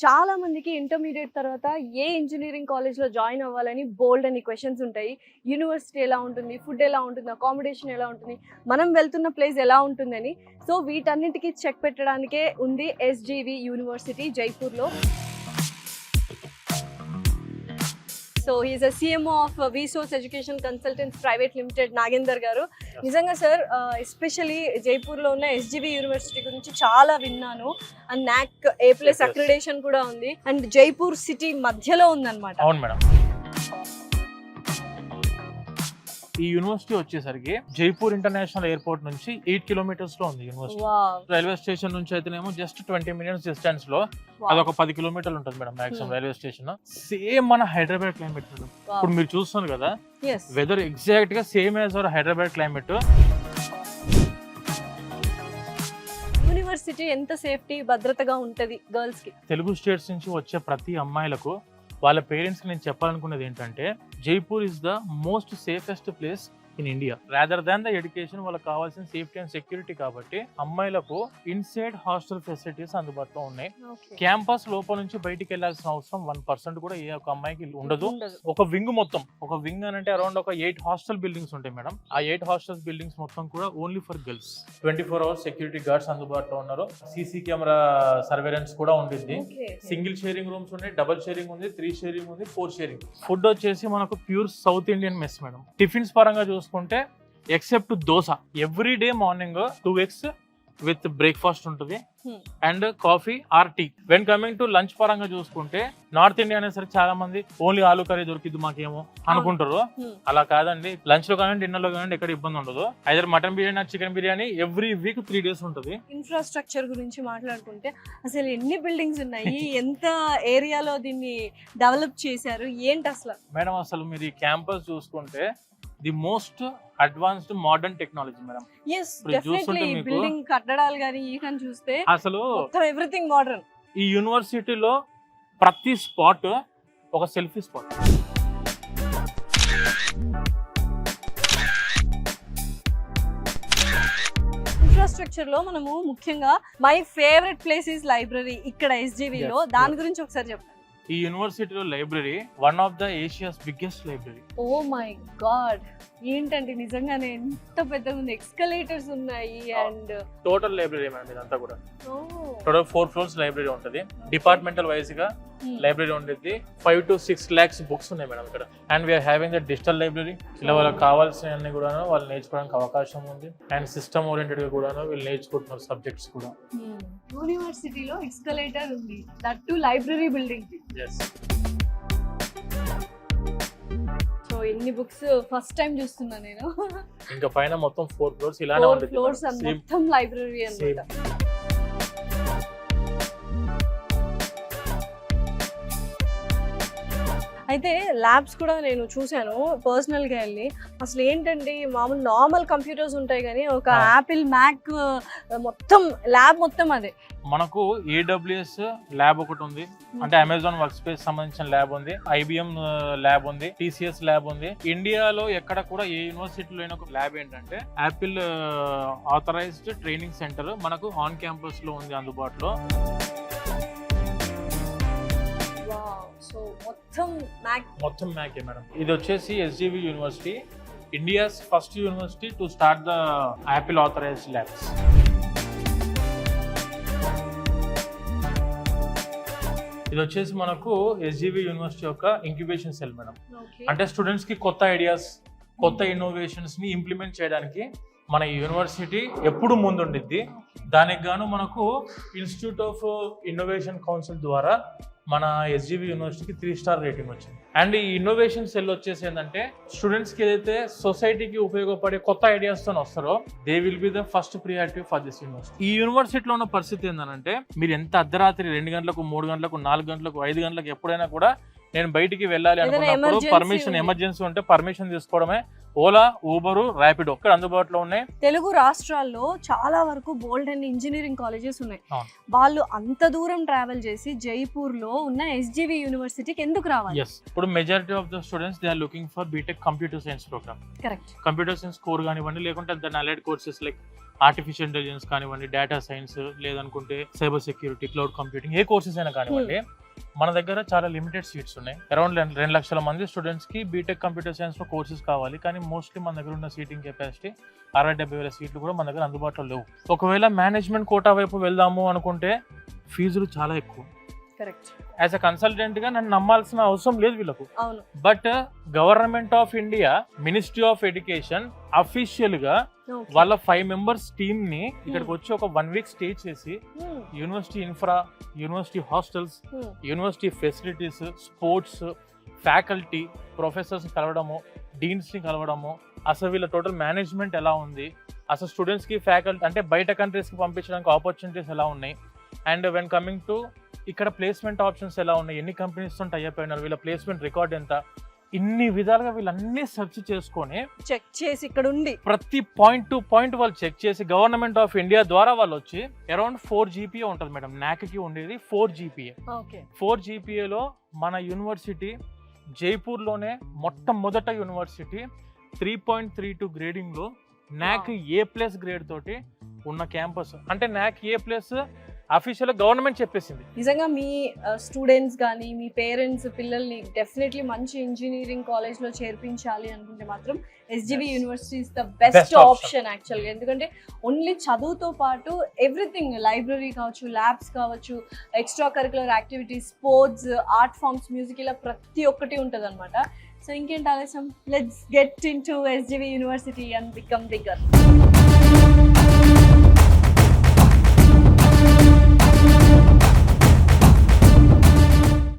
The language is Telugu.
చాలా మందికి ఇంటర్మీడియట్ తర్వాత ఏ ఇంజనీరింగ్ కాలేజ్లో జాయిన్ అవ్వాలని బోల్డ్ అని క్వశ్చన్స్ ఉంటాయి. యూనివర్సిటీ ఎలా ఉంటుంది, ఫుడ్ ఎలా ఉంటుంది, అకామిడేషన్ ఎలా ఉంటుంది, మనం వెళ్తున్న ప్లేస్ ఎలా ఉంటుందని. సో వీటన్నిటికీ చెక్ పెట్టడానికే ఉంది ఎస్జీవి యూనివర్సిటీ జైపూర్లో. So he is a CMO of Visource education consultants private limited Nagender garu. నిజంగా సార్, ఎస్పెషలీ జైపూర్లో ఉన్న ఎస్జీవి యూనివర్సిటీ గురించి చాలా విన్నాను. అండ్ నాక్ A+ అక్రిడేషన్ కూడా ఉంది. అండ్ జైపూర్ సిటీ మధ్యలో ఉందన్నమాట. అవును మేడం. ఈ యూనివర్సిటీ వచ్చేసరికి జైపూర్ ఇంటర్నేషనల్ ఎయిర్పోర్ట్ నుంచి 8 కిలోమీటర్స్ లో ఉంది యూనివర్సిటీ. రైల్వే స్టేషన్ నుంచి అయితేనేమో జస్ట్ 20 మినిట్స్ డిస్టెన్స్ లో అదొక 10 కిలోమీటర్లు ఉంటుంది madam maximum railway station. Same మన హైదరాబాద్ క్లైమేట్ మేడం. ఇప్పుడు మీరు చూస్తున్నారు కదా, వెదర్ ఎగ్జాక్ట్ గా same as our Hyderabad climate. University ఎంత సేఫ్టీ భద్రతగా ఉంటది గర్ల్స్ కి? తెలుగు స్టేట్స్ నుంచి వచ్చే ప్రతి అమ్మాయిలకు వాళ్ళ పేరెంట్స్కి నేను చెప్పాలనుకున్నది ఏంటంటే, Jaipur is the most safest place in India. Rather than the education, వాళ్ళకి కావాల్సిన సేఫ్టీ అండ్ సెక్యూరిటీ. కాబట్టి అమ్మాయిలకు ఇన్సైడ్ హాస్టల్ ఫెసిలిటీస్ అందుబాటులో ఉన్నాయి. క్యాంపస్ లోపల నుంచి బయటికి వెళ్లాల్సిన అవసరం 1% కూడా ఏ ఒక్క అమ్మాయికి ఉండదు. ఒక వింగ్ మొత్తం, ఒక వింగ్ అని అంటే అరౌండ్ ఒక 8 హాస్టల్ బిల్డింగ్స్ ఉంటాయి మేడం. ఆ 8 హాస్టల్ బిల్డింగ్స్ మొత్తం కూడా only for girls. 24 hours security guards అందుబాటులో ఉన్నారు. సీసీ కెమెరా సర్వేలెన్స్ కూడా ఉండింది. సింగిల్ షేరింగ్ రూమ్స్ ఉన్నాయి, డబుల్ షేరింగ్ ఉంది, 3 షేరింగ్ ఉంది, 4 షేరింగ్. ఫుడ్ వచ్చేసి మనకు pure south Indian mess madam. Tiffins పరంగా చూసుకుంటే except dosa, every day morning 2 eggs with breakfast ఉంటుంది and coffee or tea. When coming to lunch పరంగా చూసుకుంటే నార్త్ ఇండియా అనేసరికి చాలా మంది ఓన్లీ ఆలూ కర్రీ దొరికిద్ది మాకేమో అనుకుంటారు. అలా కాదండి. లంచ్ లో కానీ డిన్నర్ లో కానీ ఎక్కడ ఇబ్బంది ఉండదు. Either mutton biryani, chicken biryani every week 3 days ఉంటుంది. ఇన్ఫ్రాస్ట్రక్చర్ గురించి మాట్లాడుకుంటే అసలు ఎన్ని బిల్డింగ్స్ ఉన్నాయి, ఎంత ఏరియాలో దీన్ని డెవలప్ చేశారు, ఏంటి అసలు? మేడం అసలు మీరు ఈ క్యాంపస్ చూసుకుంటే the most advanced modern technology madam. Building కట్టడాలు కానీ ఈ కానీ చూస్తే అసలు ఎవ్రీథింగ్ మోడర్న్. ఈ యూనివర్సిటీలో ప్రతి స్పాట్ ఒక సెల్ఫీ స్పాట్. ఇన్ఫ్రాస్ట్రక్చర్ లో మనము ముఖ్యంగా my favourite place is library ఇక్కడ ఎస్జీవీలో. దాని గురించి ఒకసారి చెప్పండి. ఈ యూనివర్సిటీలో library one of the Asia's biggest library. Oh my God, ఏంటంటే నిజంగానే ఎంత పెద్దగా ఉంది. ఎక్స్కలేటర్స్ ఉన్నాయి అండ్ టోటల్ లైబ్రరీ మేడం ఇదంతా కూడా. టోటల్ 4 floors లైబ్రరీ ఉంటుంది. డిపార్ట్మెంటల్ వైజ్ గా లైబ్రరీ ఉండేది. 5 to 6 lakhs బుక్స్ ఉన్నాయి మేడం ఇక్కడ. And we are having the digital library. ఇలా వాళ్ళకి కావాల్సినవన్నీ కూడా వాళ్ళు నేర్చుకోవడానికి అవకాశం ఉంది. అండ్ సిస్టమ్ ఓరియంటెడ్ గా కూడా వీళ్ళు నేర్చుకుంటున్నారు సబ్జెక్ట్స్ కూడా. యూనివర్సిటీలో ఎక్స్కలేటర్ ఉంది, that to library building. So ఎన్ని బుక్స్ ఫస్ట్ టైం చూస్తున్నా నేను. ఇంకా పైన మొత్తం 4 floors ఇలానే ఉంటుంది. 4 floors మొత్తం లైబ్రరీ అన్నమాట. అయితే ల్యాబ్స్ కూడా నేను చూశాను పర్సనల్గా వెళ్ళి. అసలు ఏంటండి, మామూలు నార్మల్ కంప్యూటర్స్ ఉంటాయి కానీ ఒక యాపిల్ మ్యాక్ మొత్తం ల్యాబ్ మొత్తం అదే. మనకు AWS ల్యాబ్ ఒకటి ఉంది, అంటే అమెజాన్ వర్క్ స్పేస్ సంబంధించిన ల్యాబ్ ఉంది, IBM ల్యాబ్ ఉంది, TCS ల్యాబ్ ఉంది. ఇండియాలో ఎక్కడ కూడా ఏ యూనివర్సిటీలో అయినా ఒక ల్యాబ్ ఏంటంటే యాపిల్ ఆథరైజ్డ్ ట్రైనింగ్ సెంటర్ మనకు ఆన్ క్యాంపస్ లో ఉంది అందుబాటులో. సో మొత్తం మ్యాక్ మేడం. ఇది వచ్చేసి SGV university, India's first university to start the Apple authorised labs. ఇది వచ్చేసి మనకు ఎస్జీవి యూనివర్సిటీ యొక్క ఇంక్యుబేషన్ సెల్ మేడం. అంటే స్టూడెంట్స్ కి కొత్త ఐడియాస్, కొత్త ఇన్నోవేషన్స్ ని ఇంప్లిమెంట్ చేయడానికి మన యూనివర్సిటీ ఎప్పుడు ముందుండిద్ది. దానికి గాను మనకు ఇన్స్టిట్యూట్ ఆఫ్ ఇన్నోవేషన్ కౌన్సిల్ ద్వారా మన ఎస్జీవి యూనివర్సిటీకి 3 star రేటింగ్ వచ్చింది. అండ్ ఈ ఇన్నోవేషన్ సెల్ వచ్చేసి ఏంటంటే స్టూడెంట్స్కి ఏదైతే సొసైటీకి ఉపయోగపడే కొత్త ఐడియాస్తో వస్తారో they will be the first priority for this university. ఈ యూనివర్సిటీలో ఉన్న పరిస్థితి ఏంటంటే మీరు ఎంత అర్ధరాత్రి 2 గంటలకు, 3 గంటలకు, 4 గంటలకు, 5 గంటలకు ఎప్పుడైనా కూడా నేను బయటికి వెళ్ళాలి ఏదైనా అనుకున్నప్పుడు emergency పర్మిషన్ ఉంది. ఎమర్జెన్సీ ఉంటే పర్మిషన్ తీసుకోవడమే ఓలా, ఊబరు, ర్యాపిడో ఇక్కడ అందుబాటులో ఉన్నాయి. తెలుగు రాష్ట్రాల్లో చాలా వరకు బోల్డ్ అండ్ ఇంజనీరింగ్ కాలేజెస్ ఉన్నాయి. అవును. వాళ్ళు అంత దూరం ట్రావెల్ చేసి జైపూర్ లో ఉన్న ఎస్జివి యూనివర్సిటీకి ఎందుకు రావాలి? ఎస్, ఇప్పుడు majority of the students they are looking for BTech computer science programme. Correct. Computer science core కానివ్వండి, లేకుంటే దాని allied courses like artificial intelligence కానివ్వండి, డేటా సైన్స్, లేదనుకుంటే సైబర్ సెక్యూరిటీ, క్లౌడ్ కంప్యూటింగ్, ఏ కోర్సెస్ అయినా కానివ్వండి, మన దగ్గర చాలా లిమిటెడ్ సీట్స్ ఉన్నాయి. అరౌండ్ 2 లక్షల మంది స్టూడెంట్స్ కి బీటెక్ కంప్యూటర్ సైన్స్ లో కోర్సెస్ కావాలి. కానీ మోస్ట్లీ మన దగ్గర ఉన్న సీటింగ్ కెపాసిటీ 60-70 వేల సీట్లు కూడా మన దగ్గర అందుబాటులో లేవు. ఒకవేళ మేనేజ్మెంట్ కోటా వైపు వెళ్దాము అనుకుంటే ఫీజులు చాలా ఎక్కువ. కరెక్ట్. యాజ్ అ కన్సల్టెంట్ గా నన్ను నమ్మాల్సిన అవసరం లేదు వీళ్ళకు. అవును. But government of India, ministry of education official గా Okay. వాళ్ళ 5 మెంబర్స్ టీమ్ ని ఇక్కడికి వచ్చి ఒక 1 వీక్ స్టే చేసి university infra, university hostels, university facilities, sports, faculty, professors కలవడము, డీన్స్ ని కలవడము, అసలు వీళ్ళ టోటల్ మేనేజ్మెంట్ ఎలా ఉంది, అసలు స్టూడెంట్స్ కి ఫ్యాకల్టీ అంటే బయట కంట్రీస్ కి పంపించడానికి ఆపర్చునిటీస్ ఎలా ఉన్నాయి, అండ్ వెన్ కమింగ్ టు ఇక్కడ ప్లేస్మెంట్ ఆప్షన్స్ ఎలా ఉన్నాయి, ఎన్ని కంపెనీస్ తో టై అయిపోయినారు, వీళ్ళ ప్లేస్మెంట్ రికార్డ్ ఎంత, ఇన్ని విధాలుగా వీళ్ళన్నీ సెర్చ్ చేసుకొని చెక్ చేసి ఇక్కడ ఉండి ప్రతి పాయింట్ టు పాయింట్ వాళ్ళు చెక్ చేసి గవర్నమెంట్ ఆఫ్ ఇండియా ద్వారా వాళ్ళు వచ్చి అరౌండ్ 4 GPA ఉంటుంది మేడం. నాక్కి ఉండేది 4 GPA. ఓకే. 4 GPAలో మన యూనివర్సిటీ జైపూర్లోనే మొట్టమొదట యూనివర్సిటీ 3.32 గ్రేడింగ్లో నాక్ A+ గ్రేడ్ తోటి ఉన్న క్యాంపస్. అంటే నాక్ A+ అఫీషియల్ గవర్నమెంట్ చెప్పేసింది. నిజంగా మీ స్టూడెంట్స్ కానీ మీ పేరెంట్స్ పిల్లల్ని డెఫినెట్లీ మంచి ఇంజనీరింగ్ కాలేజ్ లో చేర్పించాలి అనుకుంటే మాత్రం SGV university is the best option యాక్చువల్గా. ఎందుకంటే ఓన్లీ చదువుతో పాటు ఎవ్రీథింగ్, లైబ్రరీ కావచ్చు, ల్యాబ్స్ కావచ్చు, extra curricular activities, sports, art forms, music, ఇలా ప్రతి ఒక్కటి ఉంటుంది అనమాట. సో ఇంకేంటి ఆలస్యం, let's get into SGV university and become bigger.